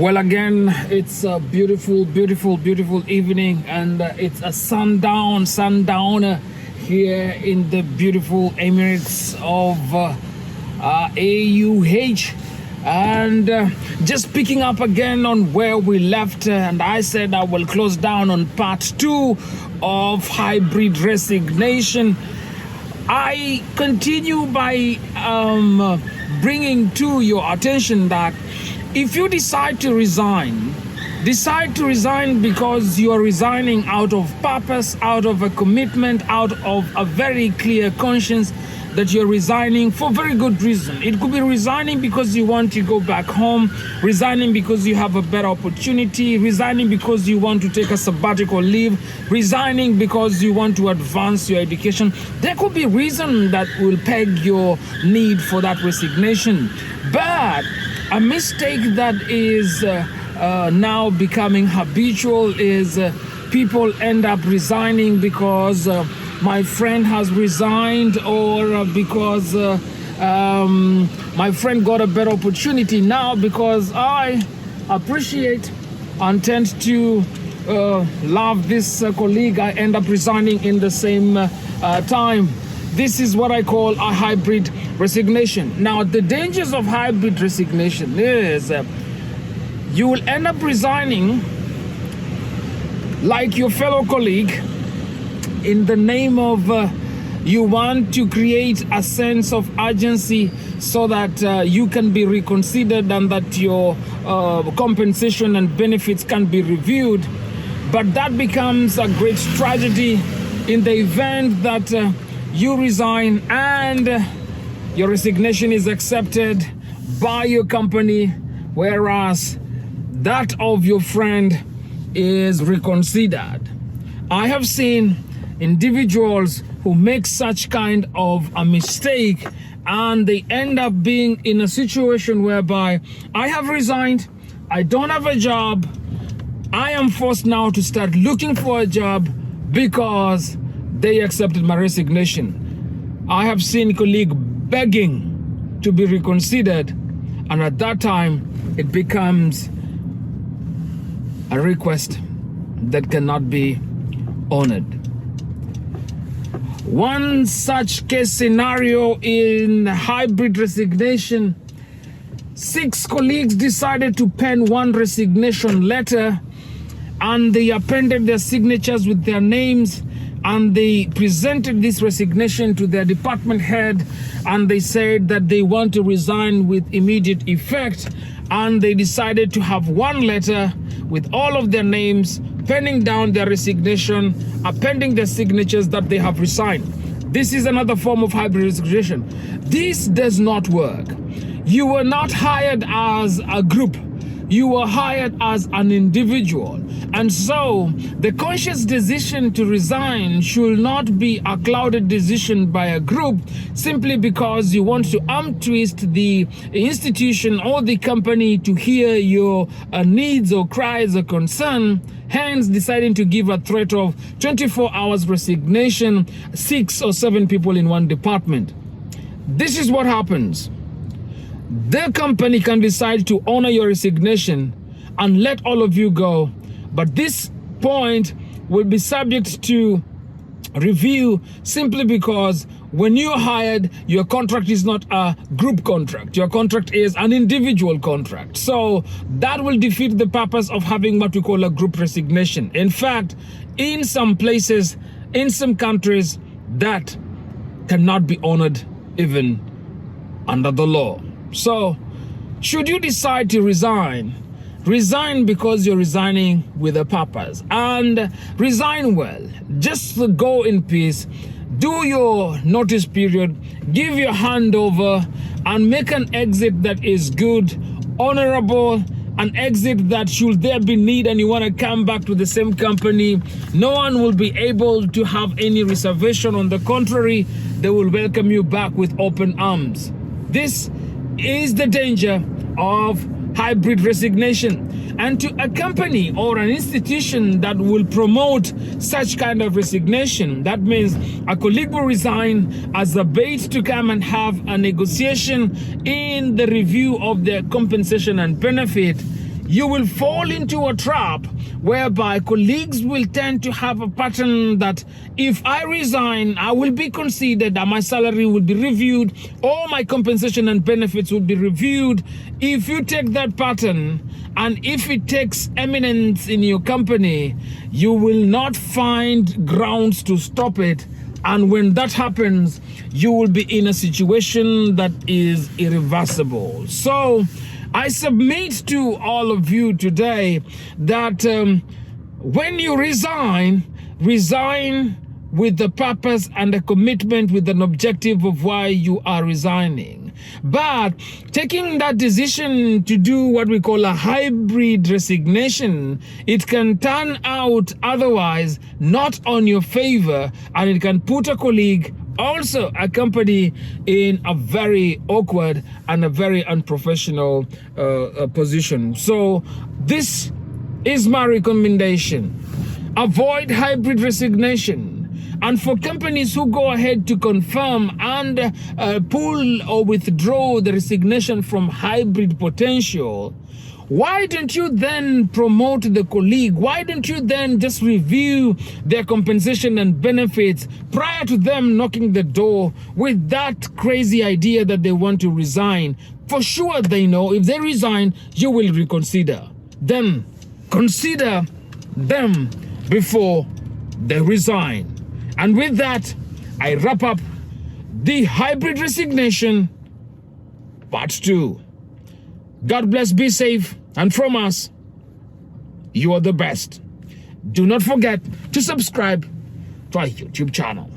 Well, again, it's a beautiful, beautiful, beautiful evening, and it's a sundowner here in the beautiful Emirates of AUH. And just picking up again on where we left, and I said I will close down on part 2 of hybrid resignation. I continue by bringing to your attention that if you decide to resign because you are resigning out of purpose, out of a commitment, out of a very clear conscience that you're resigning for very good reason. It could be resigning because you want to go back home, resigning because you have a better opportunity, resigning because you want to take a sabbatical leave, resigning because you want to advance your education. There could be reason that will peg your need for that resignation. But a mistake that is now becoming habitual is people end up resigning because my friend has resigned, or because my friend got a better opportunity. Now, because I appreciate and tend to love this colleague, I end up resigning in the same time. This is what I call a hybrid resignation. Now, the dangers of hybrid resignation is you will end up resigning like your fellow colleague in the name of you want to create a sense of urgency so that you can be reconsidered and that your compensation and benefits can be reviewed. But that becomes a great tragedy in the event that you resign and your resignation is accepted by your company, whereas that of your friend is reconsidered. I have seen individuals who make such kind of a mistake, and they end up being in a situation whereby I have resigned, I don't have a job, I am forced now to start looking for a job because they accepted my resignation. I have seen colleagues begging to be reconsidered, and at that time it becomes a request that cannot be honored. One such case scenario in hybrid resignation, 6 colleagues decided to pen one resignation letter, and they appended their signatures with their names, and they presented this resignation to their department head, and they said that they want to resign with immediate effect, and they decided to have one letter with all of their names, penning down their resignation, appending their signatures that they have resigned. This is another form of hybrid resignation. This does not work. You were not hired as a group. You were hired as an individual. And so the conscious decision to resign should not be a clouded decision by a group simply because you want to arm twist the institution or the company to hear your needs or cries or concern, hence deciding to give a threat of 24 hours resignation, 6 or 7 people in one department. This is what happens. The company can decide to honor your resignation and let all of you go, but this point will be subject to review simply because when you're hired, your contract is not a group contract. Your contract is an individual contract. So that will defeat the purpose of having what we call a group resignation. In fact, in some places, in some countries, that cannot be honored even under the law. So, should you decide to resign because you're resigning with a purpose, and resign well. Just go in peace, do your notice period, give your handover, and make an exit that is good, honorable, an exit that should there be need and you want to come back to the same company, no one will be able to have any reservation. On the contrary, they will welcome you back with open arms. This is the danger of hybrid resignation. And to a company or an institution that will promote such kind of resignation, that means a colleague will resign as a bait to come and have a negotiation in the review of their compensation and benefit. you will fall into a trap whereby colleagues will tend to have a pattern that if I resign, I will be considered, that my salary will be reviewed, all my compensation and benefits will be reviewed. If you take that pattern, and if it takes eminence in your company, you will not find grounds to stop it. And when that happens, you will be in a situation that is irreversible. So I submit to all of you today that when you resign with the purpose and a commitment, with an objective of why you are resigning. But taking that decision to do what we call a hybrid resignation, it can turn out otherwise not on your favor, and it can put a colleague, also a company, in a very awkward and a very unprofessional position. So this is my recommendation. Avoid hybrid resignation. And for companies who go ahead to confirm and pull or withdraw the resignation from hybrid potential, why don't you then promote the colleague? Why don't you then just review their compensation and benefits prior to them knocking the door with that crazy idea that they want to resign? For sure they know if they resign, you will reconsider. Then consider them before they resign. And with that, I wrap up the hybrid resignation part 2. God bless, be safe, and from us, you are the best. Do not forget to subscribe to our YouTube channel.